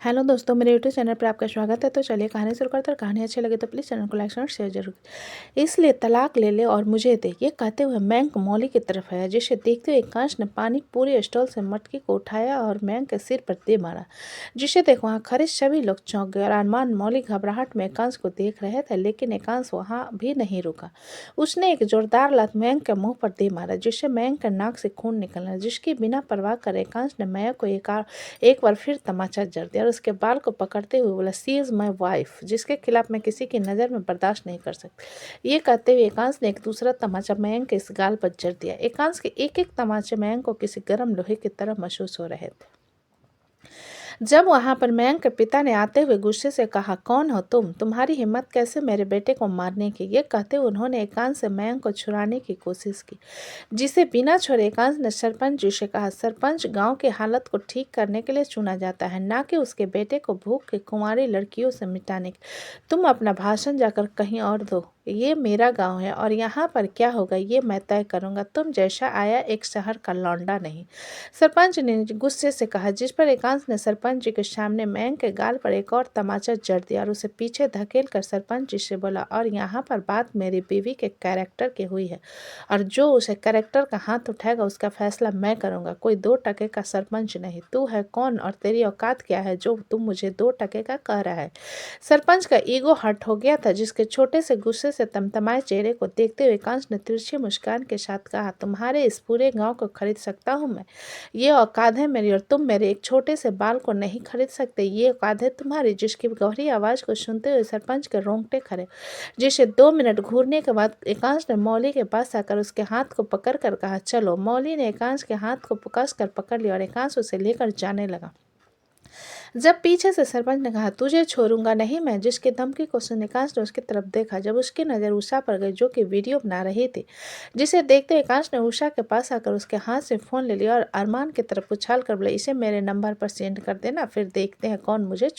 Hello दोस्तों, मेरे YouTube channel पर आपका स्वागत है। तो चलिए कहानी शुरू करते हैं। कहानी अच्छी लगे तो प्लीज़ चैनल को लाइक और शेयर जरूर करें। इसलिए तलाक ले ले और मुझे दे, ये कहते हुए मैंक मौली की तरफ आया, जिसे देखते हुए कांच ने पानी पूरे स्टॉल से मटकी को उठाया और मैंक के सिर पर दे मारा, जिसे देख वहाँ खड़े सभी लोग चौंक गए और अरमान मौली घबराहट में एकांश को देख रहे थे, लेकिन एकांश वहाँ भी नहीं रुका। उसने एक जोरदार लात मैंक के मुंह पर दे मारा, जिससे मैंक के नाक से खून निकलना, जिसकी बिना परवाह कर एकांश ने मैंक को एक बार फिर तमाचा जड़ दिया और उसके बाल को पकड़ते हुए बोला, सी इज़ माई वाइफ, जिसके खिलाफ मैं किसी की नज़र में बर्दाश्त नहीं कर सकती। ये कहते हुए एकांश ने एक दूसरा तमाचा मयंक के इस गाल पर जड़ दिया। एकांश के एक एक तमाचे मयंक को किसी गर्म लोहे की तरह महसूस हो रहे थे। जब वहां पर मयंक के पिता ने आते हुए गुस्से से कहा, कौन हो तुम, तुम्हारी हिम्मत कैसे मेरे बेटे को मारने की। ये कहते उन्होंने एकांश से मयंक को छुड़ाने की कोशिश की, जिसे बिना छोड़े एकांश ने सरपंच जी से कहा, सरपंच गांव की हालत को ठीक करने के लिए चुना जाता है, ना कि उसके बेटे को भूख की कुंवारी लड़कियों से मिटाने के। तुम अपना भाषण जाकर कहीं और दो, ये मेरा गांव है और यहाँ पर क्या होगा ये मैं तय करूंगा। तुम जैसा आया एक शहर का लौंडा नहीं, सरपंच ने गुस्से से कहा, जिस पर एकांश ने सरपंच जी के सामने मयंक के गाल पर एक और तमाचा जड़ दिया और उसे पीछे धकेल कर सरपंच जी से बोला, और यहाँ पर बात मेरी बीवी के कैरेक्टर की हुई है और जो उसे कैरेक्टर का हाथ उठाएगा उसका फैसला मैं करूंगा, कोई 2 टके का सरपंच नहीं। तू है कौन और तेरी औकात क्या है जो तुम मुझे 2 टके का कह रहा है। सरपंच का ईगो हर्ट हो गया था, जिसके छोटे से गुस्से से तमतमाए चेहरे को देखते हुए एकांश ने तिरछी मुस्कान के साथ कहा, तुम्हारे इस पूरे गांव को खरीद सकता हूं मैं, ये औकात है मेरी, और तुम मेरे एक छोटे से बाल को नहीं खरीद सकते। ये औकात है तुम्हारी। जिसकी गहरी आवाज को सुनते हुए सरपंच के रोंगटे खड़े, जिसे 2 मिनट घूरने के बाद एकांश ने मौली के पास आकर उसके हाथ को पकड़ कर कहा, चलो। मौली ने एकांश के हाथ को कस कर पकड़ लिया और एकांश उसे लेकर जाने लगा। जब पीछे से सरपंच ने कहा, तुझे छोड़ूंगा नहीं मैं, जिसकी धमकी को सुन एकांश ने उसकी तरफ देखा। जब उसकी नज़र उषा पर गई, जो कि वीडियो बना रही थी, जिसे देखते एकांश ने उषा के पास आकर उसके हाथ से फ़ोन ले लिया और अरमान की तरफ उछाल कर बोले, इसे मेरे नंबर पर सेंड कर देना, फिर देखते हैं कौन मुझे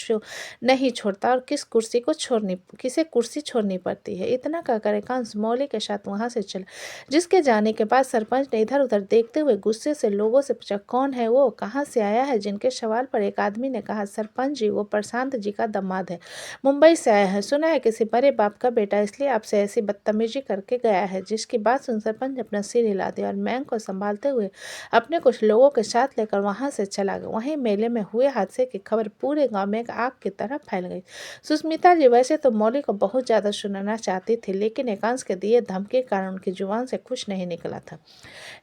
नहीं छोड़ता और किसे कुर्सी छोड़नी पड़ती है। इतना कहकर एकांश मौली के साथ वहां से चला, जिसके जाने के बाद सरपंच ने इधर उधर देखते हुए गुस्से से लोगों से पूछा, कौन है वो, कहाँ से आया है। जिनके सवाल पर एक आदमी ने कहा, सरपंच जी, वो प्रशांत जी का दामाद है, मुंबई से आया है, सुना है किसी बड़े बाप का बेटा, इसलिए आपसे ऐसी बदतमीजी करके गया है। जिसकी बात सुन सरपंच ने अपना सिर हिला दिया और मैंग को संभालते हुए अपने कुछ लोगों के साथ लेकर वहां से चला गया। वहीं मेले में हुए हादसे की खबर पूरे गांव में एक आग की तरह फैल गई। सुस्मिता जी वैसे तो मौली को बहुत ज्यादा सुनाना चाहती थी, लेकिन एकांश के दिए धमके के कारण उनकी जुबान से कुछ नहीं निकला था।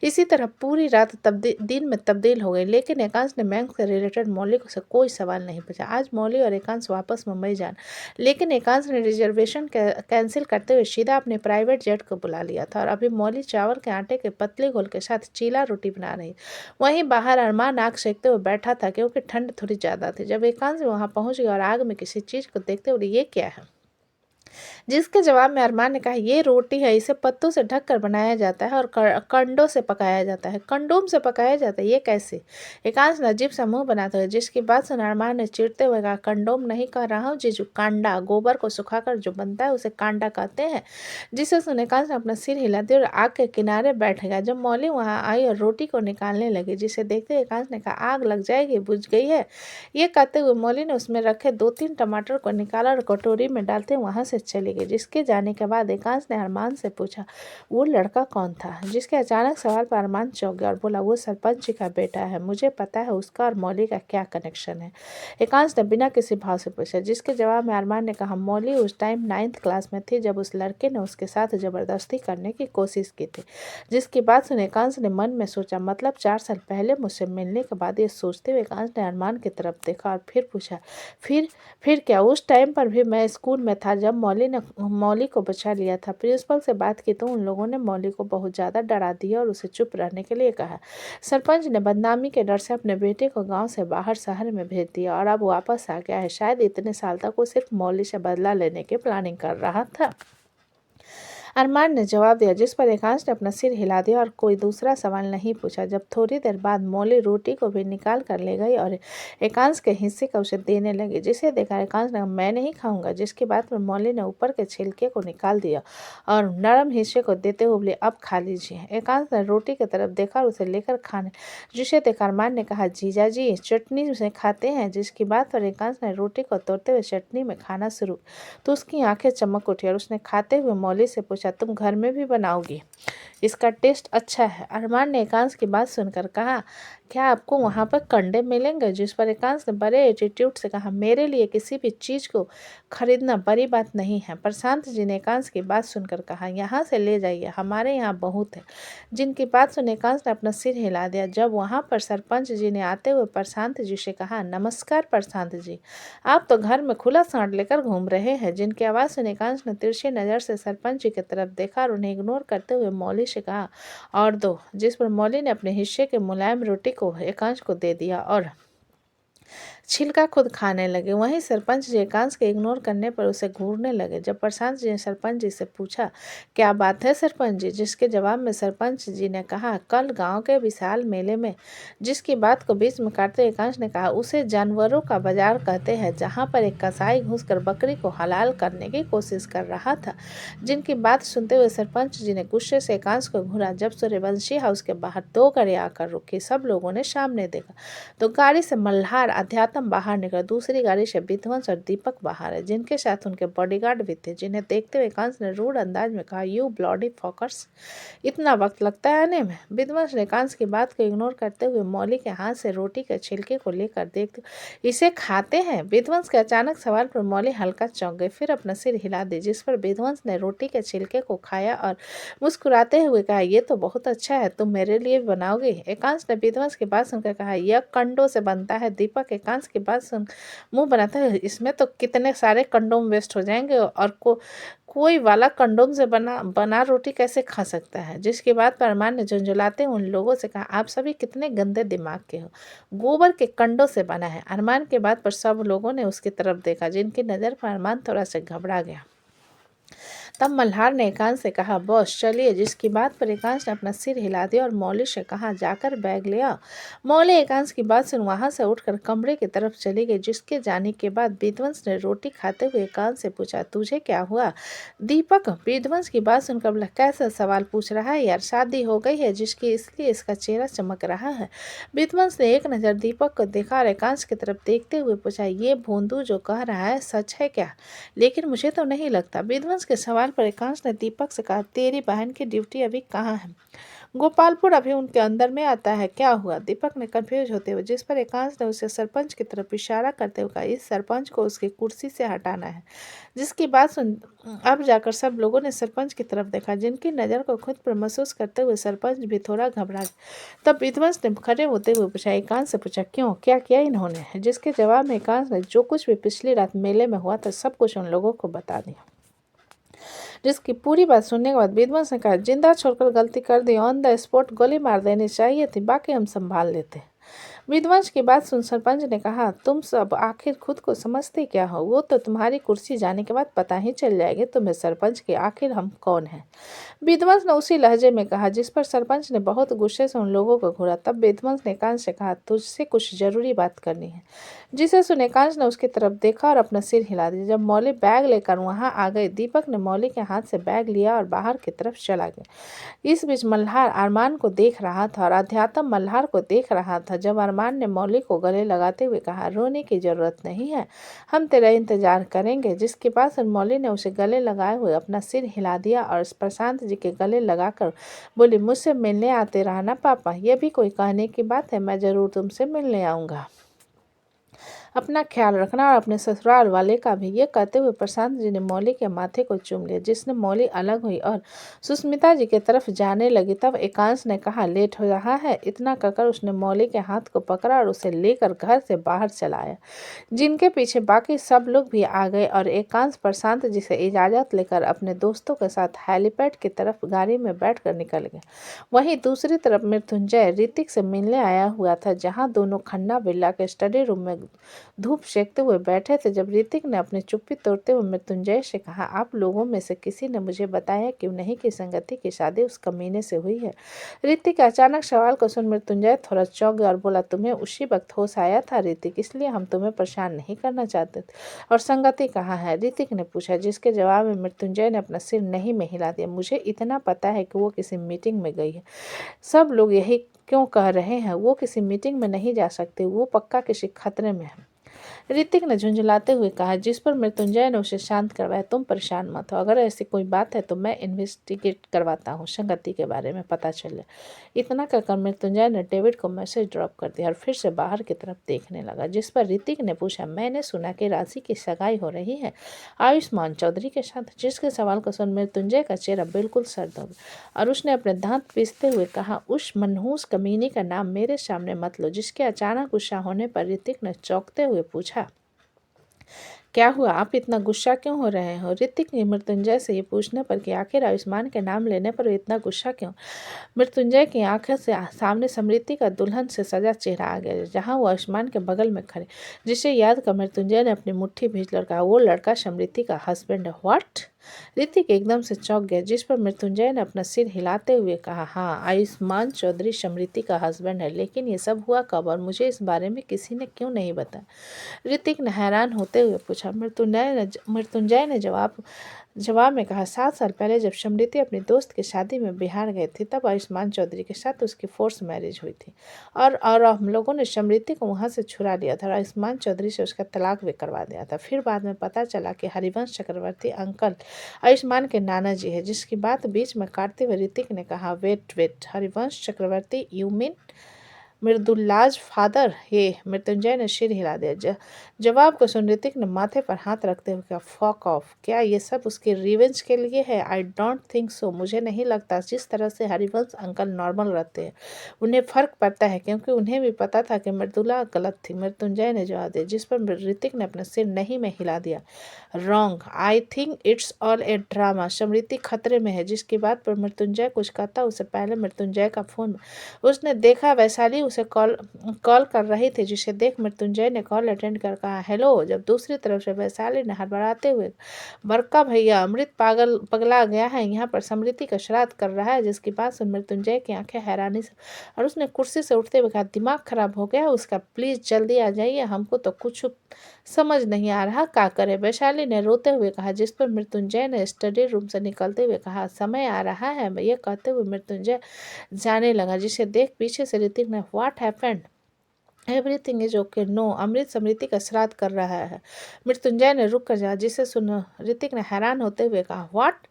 इसी तरह पूरी रात दिन में तब्दील हो गई, लेकिन एकांश ने मैंग से रिलेटेड मौली से कोई सवाल नहीं पूछा। आज मौली और एकांश वापस मुंबई जान, लेकिन एकांश ने रिजर्वेशन कैंसिल करते हुए सीधा अपने प्राइवेट जेट को बुला लिया था और अभी मौली चावल के आटे के पतले घोल के साथ चीला रोटी बना रही। वहीं बाहर अरमान आग सेकते हुए बैठा था, क्योंकि ठंड थोड़ी ज्यादा थी। जब एकांश वहां पहुंच गया और आग में किसी चीज को देखते हुए, ये क्या है, जिसके जवाब में अरमान ने कहा, ये रोटी है, इसे पत्तों से ढककर बनाया जाता है और कंडों से पकाया जाता है। कंडोम से पकाया जाता है, ये कैसे। एकांश ने अजीब सा मुंह बनाते हुए, जिसकी बात सुन अरमान ने चिढ़ते हुए कहा, कंडोम नहीं कह रहा हूँ जीजू, कांडा, गोबर को सुखाकर जो बनता है उसे कांडा कहते हैं। जिसे सुन एकांश ने अपना सिर हिला दिया और आग के किनारे बैठ गया। जब मौली वहां आई और रोटी को निकालने लगी, जिसे देखते एकांश ने कहा, आग लग जाएगी, बुझ गई है। ये कहते हुए मौली ने उसमें रखे 2-3 टमाटर को निकाला और कटोरी में डालते वहां से चली गई। जिसके जाने के बाद एकांश ने अरमान से पूछा, वो लड़का कौन था। जिसके अचानक सवाल पर अरमान चौंक गया और बोला, वो सरपंच जी का बेटा है, मुझे पता है उसका और मौली का क्या कनेक्शन है। एकांश ने बिना किसी भाव से पूछा, जिसके जवाब में अरमान ने कहा, मौली उस टाइम 9th क्लास में थी जब उस लड़के ने उसके साथ जबरदस्ती करने की कोशिश की थी। जिसकी बात सुन एकांश ने मन में सोचा, मतलब 4 साल पहले मुझसे मिलने के बाद। ये सोचते हुए एकांश ने अरमान की तरफ देखा और फिर पूछा, फिर क्या। उस टाइम पर भी मैं स्कूल में था जब मौली को बचा लिया था। प्रिंसिपल से बात की तो उन लोगों ने मौली को बहुत ज़्यादा डरा दिया और उसे चुप रहने के लिए कहा। सरपंच ने बदनामी के डर से अपने बेटे को गांव से बाहर शहर में भेज दिया और अब वापस आ गया है। शायद इतने साल तक वो सिर्फ मौली से बदला लेने की प्लानिंग कर रहा था। अरमान ने जवाब दिया, जिस पर एकांश ने अपना सिर हिला दिया और कोई दूसरा सवाल नहीं पूछा। जब थोड़ी देर बाद मौली रोटी को भी निकाल कर ले गई और एकांश के हिस्से का उसे देने लगी, जिसे देखा एकांश ने कहा, मैं नहीं खाऊंगा। जिसके बाद में मौली ने ऊपर के छिलके को निकाल दिया और नरम हिस्से को देते हुए बोले, अब खा लीजिए। एकांश ने रोटी की तरफ देखा और उसे लेकर खाने, जिसे देख अरमान ने कहा, जीजा जी चटनी से खाते हैं। जिसकी बात पर एकांश ने रोटी को तोड़ते हुए चटनी में खाना शुरू तो उसकी आंखें चमक उठी और उसने खाते हुए मौली से पूछा, तुम घर में भी बनाओगी? इसका टेस्ट अच्छा है। अरमान ने एकांश की बात सुनकर कहा, क्या आपको वहाँ पर कंडे मिलेंगे? जिस पर एकांश ने बड़े एटीट्यूड से कहा, मेरे लिए किसी भी चीज़ को खरीदना बड़ी बात नहीं है। प्रशांत जी ने एकांश की बात सुनकर कहा, यहाँ से ले जाइए, हमारे यहाँ बहुत है। जिनकी बात सुन एकांश ने अपना सिर हिला दिया। जब वहाँ पर सरपंच जी ने आते हुए प्रशांत जी से कहा, नमस्कार प्रशांत जी, आप तो घर में खुला सांड लेकर घूम रहे हैं। जिनकी आवाज़ सुन एकांश ने तिरछी नज़र से सरपंच जी की तरफ देखा और उन्हें इग्नोर करते हुए मौली से कहा, और दो। जिस पर मौली ने अपने हिस्से के मुलायम रोटी को एकांश को दे दिया और छिलका खुद खाने लगे। वहीं सरपंच जी एकांश के इग्नोर करने पर उसे घूरने लगे। जब प्रशांत जी ने सरपंच जी से पूछा, क्या बात है सरपंच जी? जिसके जवाब में सरपंच जी ने कहा, कल गांव के विशाल मेले में, जिसकी बात को बीच में काटते एकांश ने कहा, उसे जानवरों का बाजार कहते हैं, जहां पर एक कसाई घुसकर बकरी को हलाल करने की कोशिश कर रहा था। जिनकी बात सुनते हुए सरपंच जी ने गुस्से से एकांश को घूरा। जब सूर्यवंशी हाउस के बाहर दो गाड़ी आकर रुकी, सब लोगों ने सामने देखा तो गाड़ी से मल्हार अध्यात्म बाहर निकला। दूसरी गाड़ी से विध्वंस और दीपक बाहर है, जिनके साथ उनके बॉडीगार्ड भी थे। जिन्हें देखते हुए एकांश ने रूड अंदाज में कहा, यू ब्लडी फॉकर्स, इतना वक्त लगता है आने में? विध्वंस ने एकांश की बात को इग्नोर करते हुए मौली के हाथ से रोटी के छिलके को लेकर देखते, इसे खाते हैं? विध्वंस के अचानक सवाल पर मौली हल्का चौंक गई, फिर अपना सिर हिला दी। जिस पर विध्वंस ने रोटी के छिलके को खाया और मुस्कुराते हुए कहा, ये तो बहुत अच्छा है, तुम मेरे लिए बनाओगे? एकांश ने विध्वंस की बात सुनकर कहा, यह कंडों से बनता है। दीपक एकांश की बात सुन मुंह बनाता है, इसमें तो कितने सारे कंडोम वेस्ट हो जाएंगे और कोई वाला कंडोम से बना रोटी कैसे खा सकता है? जिसकी बात पर अरमान ने झुंझुलाते उन लोगों से कहा, आप सभी कितने गंदे दिमाग के हो, गोबर के कंडों से बना है। अरमान के बात पर सब लोगों ने उसकी तरफ देखा, जिनकी नज़र पर अरमान थोड़ा सा घबरा गया। तब मल्हार ने एकांश से कहा, बॉस चलिए। जिसकी बात पर एकांश ने अपना सिर हिला दिया और मौली से कहा, जाकर बैग ले आओ। मौली एकांश की बात सुन वहां से उठकर कमरे की तरफ चली गई। जिसके जाने के बाद विध्वंस ने रोटी खाते हुए एकांश से पूछा, तुझे क्या हुआ? दीपक विध्वंस की बात सुनकर बोला, कैसा सवाल पूछ रहा है यार, शादी हो गई है जिसकी, इसलिए इसका चेहरा चमक रहा है। विध्वंस ने एक नज़र दीपक को देखा और एकांश की तरफ देखते हुए पूछा, ये भोंदू जो कह रहा है सच है क्या? लेकिन मुझे तो नहीं लगता। विध्वंस के सवाल पर एकांश ने दीपक से कहा, तेरी बहन की ड्यूटी अभी कहाँ है? गोपालपुर अभी उनके अंदर में आता है, क्या हुआ? दीपक ने कंफ्यूज होते हुए, जिस पर एकांश ने उसे सरपंच की तरफ इशारा करते हुए कहा, इस सरपंच को उसकी कुर्सी से हटाना है। जिसकी बात सुन अब जाकर सब लोगों ने सरपंच की तरफ देखा, जिनकी नज़र को खुद पर महसूस करते हुए सरपंच भी थोड़ा घबरा गया। तब विध्वंस ने खड़े होते हुए पूछा, एकांश से पूछा, क्यों, क्या किया इन्होंने? जिसके जवाब में एकांश ने जो कुछ भी पिछली रात मेले में हुआ था सब कुछ उन लोगों को बता दिया। जिसकी पूरी बात सुनने के बाद विध्वंस ने कहा, जिंदा छोड़कर गलती कर दी, ऑन द स्पॉट गोली मार देनी चाहिए थी, बाकी हम संभाल लेते। विध्वंस की बात सुन सरपंच ने कहा, तुम सब आखिर खुद को समझते क्या हो? वो तो तुम्हारी कुर्सी जाने के बाद पता ही चल जाएगी तुम्हें सरपंच के आखिर हम कौन हैं। विध्वंस ने उसी लहजे में कहा, जिस पर सरपंच ने बहुत गुस्से से उन लोगों को घूरा। तब विध्वंस ने एकांश से कहा, तुझसे कुछ जरूरी बात करनी है। जिसे सुन एकांश ने उसकी तरफ देखा और अपना सिर हिला दिया। जब मौली बैग लेकर वहां आ गई, दीपक ने मौली के हाथ से बैग लिया और बाहर की तरफ चला गया। इस बीच मल्हार अरमान को देख रहा था और अध्यात्म मल्हार को देख रहा था। जब अरमान ने मौली को गले लगाते हुए कहा, रोने की जरूरत नहीं है, हम तेरा इंतजार करेंगे। जिसके बाद मौली ने उसे गले लगाए हुए अपना सिर हिला दिया और प्रशांत जी के गले लगाकर बोली, मुझसे मिलने आते रहना पापा, यह भी कोई कहने की बात है, मैं जरूर तुमसे मिलने आऊँगा। अपना ख्याल रखना और अपने ससुराल वाले का भी। ये कहते हुए प्रशांत जी ने मौली के माथे को चूम लिया, जिसने मौली अलग हुई और सुस्मिता जी की तरफ जाने लगी। तब एकांश ने कहा, लेट हो रहा है। इतना कहकर उसने मौली के हाथ को पकड़ा और उसे लेकर घर से बाहर चलाया। जिनके पीछे बाकी सब लोग भी आ गए और एकांश प्रशांत जी से इजाज़त लेकर अपने दोस्तों के साथ हेलीपैड की तरफ गाड़ी में बैठकर निकल गए। वहीं दूसरी तरफ मृत्युंजय ऋतिक से मिलने आया हुआ था, जहां दोनों खन्ना बिरला के स्टडी रूम में धूप सेकते हुए बैठे थे जब ऋतिक ने अपनी चुप्पी तोड़ते हुए मृत्युंजय से कहा, आप लोगों में से किसी ने मुझे बताया क्यों नहीं कि संगति की शादी उस कमीने से हुई है। ऋतिक के अचानक सवाल को सुन मृत्युंजय थोड़ा चौंक गया और बोला, तुम्हें उसी वक्त होश आया था ऋतिक, इसलिए हम तुम्हें परेशान नहीं करना चाहते थे। और संगति कहाँ है? ऋतिक ने पूछा, जिसके जवाब में मृत्युंजय ने अपना सिर नहीं में हिला दिया। मुझे इतना पता है कि वो किसी मीटिंग में गई है। सब लोग यही क्यों कह रहे हैं? वो किसी मीटिंग में नहीं जा सकती, वो पक्का किसी खतरे में है। ऋतिक ने झुंझलाते हुए कहा, जिस पर मृत्युंजय ने उसे शांत करवाया, तुम परेशान मत हो, अगर ऐसी कोई बात है तो मैं इन्वेस्टिगेट करवाता हूँ, संगति के बारे में पता चले। इतना कहकर मृत्युंजय ने डेविड को मैसेज ड्रॉप कर दिया और फिर से बाहर की तरफ देखने लगा, जिस पर ऋतिक ने पूछा, मैंने सुना कि राशि की सगाई हो रही है आयुष्मान चौधरी के साथ। जिसके सवाल को सुन मृत्युंजय का चेहरा बिल्कुल सर्द हो गया और उसने अपने दांत पीसते हुए कहा, उस मनहूस कमीनी का नाम मेरे सामने मत लो। जिसके अचानक गुस्सा होने पर ऋतिक ने चौंकते हुए पूछा, क्या हुआ? आप इतना गुस्सा क्यों हो रहे हो? ऋतिक ने मृत्युंजय से ये पूछने पर कि आखिर आयुष्मान के नाम लेने पर इतना गुस्सा क्यों? मृत्युंजय की आंखों से सामने समृति का दुल्हन से सजा चेहरा आ गया, जहां वो आयुष्मान के बगल में खड़े, जिसे याद कर मृत्युंजय ने अपनी मुट्ठी भींच कर कहा, वो लड़का समृति का हस्बैंड है। व्हाट? ऋतिक एकदम से चौंक गया, जिस पर मृत्युंजय ने अपना सिर हिलाते हुए कहा, हाँ, आयुष्मान चौधरी समृति का हस्बैंड है। लेकिन ये सब हुआ कब और मुझे इस बारे में किसी ने क्यों नहीं बताया? ऋतिक ने हैरान होते हुए पूछा। मृत्युंजय ने जवाब में कहा, 7 साल पहले जब समृति अपनी दोस्त की शादी में बिहार गए थे, तब आयुष्मान चौधरी के साथ उसकी फोर्स मैरिज हुई थी और हम लोगों ने समृति को वहां से छुड़ा लिया था और आयुष्मान चौधरी से उसका तलाक भी करवा दिया था। फिर बाद में पता चला कि हरिवंश चक्रवर्ती अंकल आयुष्मान के नाना जी है। जिसकी बात बीच में काटते हुए ऋतिक ने कहा, wait, Harivansh Chakraborty, you mean Mridula's father? ये मृत्युंजय ने सिर हिला दिया। जवाब को सुन ऋतिक ने माथे पर हाथ रखते हुए कहा, फक ऑफ। क्या ये सब उसके रिवेंज के लिए है? I don't think so. मुझे नहीं लगता। जिस तरह से हरिवंश अंकल नॉर्मल रहते हैं, उन्हें फर्क पड़ता है, क्योंकि उन्हें भी पता था कि मृदुला गलत थी। मृत्युंजय ने जवाब दिया, जिस पर ऋतिक ने अपना सिर नहीं में हिला दिया। Wrong. I think it's all a drama. Smriti खतरे में है। जिसकी बात पर मृत्युंजय कुछ कहता उससे पहले मृत्युंजय का फोन उसने देखा वैशाली उसे कॉल कर रही थी, जिसे देख मृत्युंजय ने कॉल अटेंड कर कहा, हेलो। जब दूसरी तरफ से वैशाली ने हड़बड़ाते हुए, बरका भैया, अमृत पगला गया है, यहाँ पर समृति का श्राद्ध कर रहा है। जिसकी बात सुन मृत्युंजय की आंखें हैरानी से और उसने कुर्सी से उठते हुए कहा, दिमाग खराब हो गया उसका, प्लीज जल्दी आ जाइए, हमको तो कुछ समझ नहीं आ रहा, क्या करे। वैशाली ने रोते हुए कहा, जिस पर मृत्युंजय ने स्टडी रूम से निकलते हुए कहा, समय आ रहा है। ये कहते हुए मृत्युंजय जाने लगा, जिसे देख पीछे से ऋतिक ने, what happened? Everything is okay. No, Amrit Smriti का श्राद्ध कर रहा है। मृत्युंजय ने रुक कर जा, जिसे सुन ऋतिक ने हैरान होते हुए कहा, what?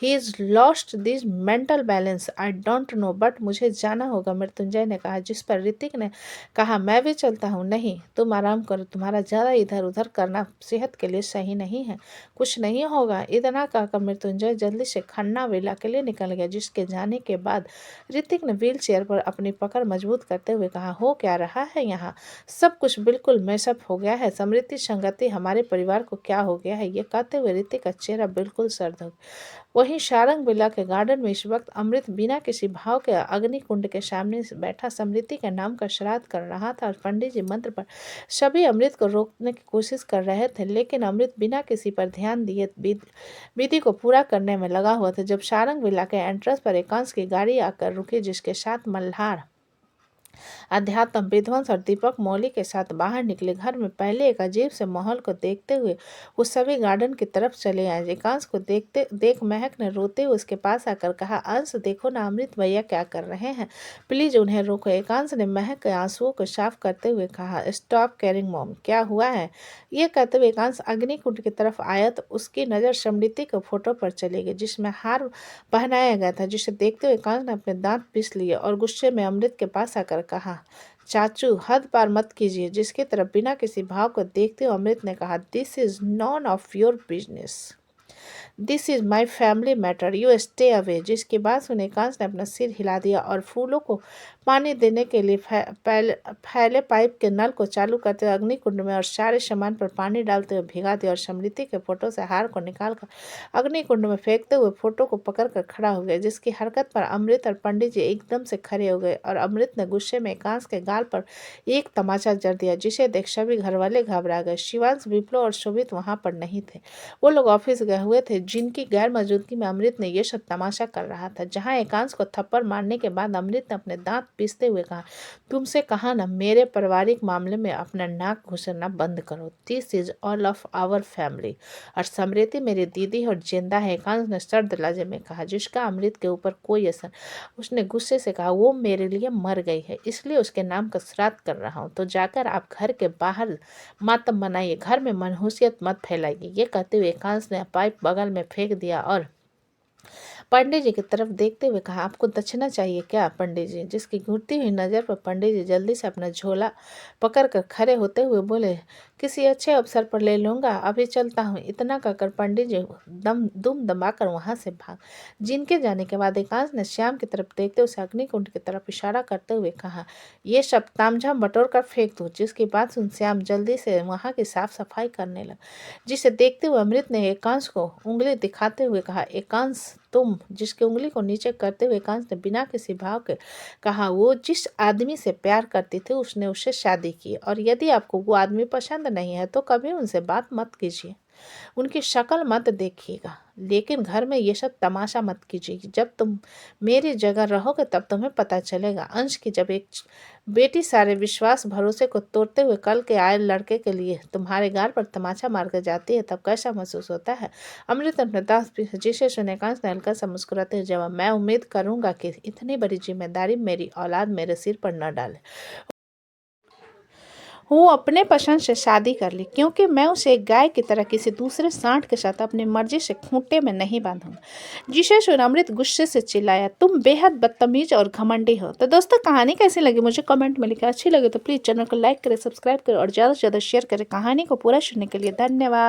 He is lost this mental balance. I don't know, but मुझे जाना होगा, मृत्युंजय ने कहा। जिस पर ऋतिक ने कहा, मैं भी चलता हूँ। नहीं, तुम आराम करो, तुम्हारा ज़्यादा इधर उधर करना सेहत के लिए सही नहीं है, कुछ नहीं होगा। इतना कहकर मृत्युंजय जल्दी से खन्ना विला के लिए निकल गया। जिसके जाने के बाद ऋतिक ने व्हील चेयर पर अपनी पकड़ मजबूत करते हुए कहा, हो क्या रहा है यहाँ? सब कुछ बिल्कुल मैसअप हो गया है। समृति, संगति, हमारे परिवार को क्या हो गया है? ये कहते हुए ऋतिक का चेहरा बिल्कुल सर्द हो गया। वहीं शारंग विला के गार्डन में इस वक्त अमृत बिना किसी भाव के अग्नि कुंड के सामने बैठा समृति के नाम का श्राद्ध कर रहा था और पंडित जी मंत्र पर सभी अमृत को रोकने की कोशिश कर रहे थे, लेकिन अमृत बिना किसी पर ध्यान दिए विधि को पूरा करने में लगा हुआ था। जब शारंग विला के एंट्रेंस पर एकांश की गाड़ी आकर रुकी, जिसके साथ मल्हार, अध्यात्म, विध्वंस और दीपक मौली के साथ बाहर निकले। घर में पहले एक अजीब से माहौल को देखते हुए वो सभी गार्डन की तरफ चले आए। एकांश को देख महक ने रोते हुए उसके पास आकर कहा, अंश, देखो ना अमृत भैया क्या कर रहे हैं, प्लीज उन्हें रोको। एकांश ने महक के आंसुओं को साफ करते हुए कहा, स्टॉप केयरिंग मॉम, क्या हुआ है? ये कहते हुए एकांश अग्निकुंड की तरफ आया तो उसकी नज़र समृति के फोटो पर चली गई, जिसमें हार पहनाया गया था। जिसे देखते हुए एकांश ने अपने दांत पीस लिए और गुस्से में अमृत के पास आकर कहा, चाचू, हद पार मत कीजिए। जिसकी तरफ बिना किसी भाव को देखते हुए अमृत ने कहा, this is none of your business, this is my family matter, you stay away. जिसके बाद सुने एकांश ने अपना सिर हिला दिया और फूलों को पानी देने के लिए फैले पाइप के नल को चालू करते हुए अग्निकुंड में और सारे सामान पर पानी डालते हुए भिगा दिया और समृद्धि के फोटो से हार को निकालकर अग्निकुंड में फेंकते हुए फोटो को पकड़कर खड़ा हो गया, जिसकी हरकत पर अमृत और पंडित जी एकदम से खड़े हो गए और अमृत ने गुस्से में एकांश के गाल पर एक तमाचा जड़ दिया, जिसे देख सभी घर वाले घबरा गए। शिवांश, विप्लव और शोभित वहां पर नहीं थे। वो लोग ऑफिस गए हुए थे, जिनकी गैर मौजूदगी में अमृत ने यह सब तमाशा कर रहा था। जहां एकांश को थप्पड़ मारने के बाद अमृत ने अपने दांत पीसते हुए कहा, तुमसे कहा ना मेरे पारिवारिक मामले में अपना नाक घुसना बंद करो। This is all of our family. और समृद्धि मेरी दीदी और जिंदा है, एकांश ने सर्द लहजे में कहा, जिसका अमृत के ऊपर कोई असर। उसने गुस्से से कहा, वो मेरे लिए मर गई है, इसलिए उसके नाम का श्राद्ध कर रहा हूँ। तो जाकर आप घर के बाहर मातम मनाइए, घर में मनहूसियत मत फैलाइए। ये कहते हुए एकांश ने पाइप बगल में फेंक दिया और पंडित जी की तरफ देखते हुए कहा, आपको दक्षिणा चाहिए क्या पंडित जी? जिसकी घूरती हुई नज़र पर पंडित जी जल्दी से अपना झोला पकड़कर खड़े होते हुए बोले, किसी अच्छे अवसर पर ले लूँगा, अभी चलता हूँ। इतना कहकर पंडित जी दुम दबाकर वहाँ से भाग। जिनके जाने के बाद एकांश ने श्याम की तरफ देखते उसे अग्निकुंड की तरफ इशारा करते हुए कहा, ये सब तामझाम बटोर कर फेंक दो। जिसकी बात सुन श्याम जल्दी से वहाँ की साफ सफाई करने लगा। जिसे देखते हुए अमृत ने एकांश को उंगली दिखाते हुए कहा, एकांश तुम? जिसकी उंगली को नीचे करते हुए एकांश ने बिना किसी भाव के कहा, वो जिस आदमी से प्यार करती थी उसने उससे शादी की, और यदि आपको वो आदमी पसंद नहीं है तो कभी उनसे बात मत कीजिए, उनकी शक्ल मत देखिएगा, लेकिन घर में ये सब तमाशा मत कीजिए। जब तुम मेरी जगह रहोगे तब तुम्हें पता चलेगा। अंश की जब एक बेटी सारे विश्वास भरोसे को तोड़ते हुए कल के आए लड़के के लिए तुम्हारे गाल पर तमाचा मार कर जाती है, तब कैसा महसूस होता है? अमृत अपने दास जिसे सुने एकांश ने हल्का सा मुस्कुराते हुए जवाब, मैं उम्मीद करूंगा कि इतनी बड़ी जिम्मेदारी मेरी औलाद मेरे सिर पर न डाले। वो अपने पसंद से शादी कर ली, क्योंकि मैं उसे एक गाय की तरह किसी दूसरे सांड के साथ अपनी मर्जी से खूंटे में नहीं बांधूंगा। जिसे सुन अमृत गुस्से से चिल्लाया, तुम बेहद बदतमीज और घमंडी हो। तो दोस्तों, कहानी कैसी लगी मुझे कमेंट में लिखें। अच्छी लगे तो प्लीज़ चैनल को लाइक करें, सब्सक्राइब करें और ज़्यादा से ज़्यादा शेयर करें। कहानी को पूरा सुनने के लिए धन्यवाद।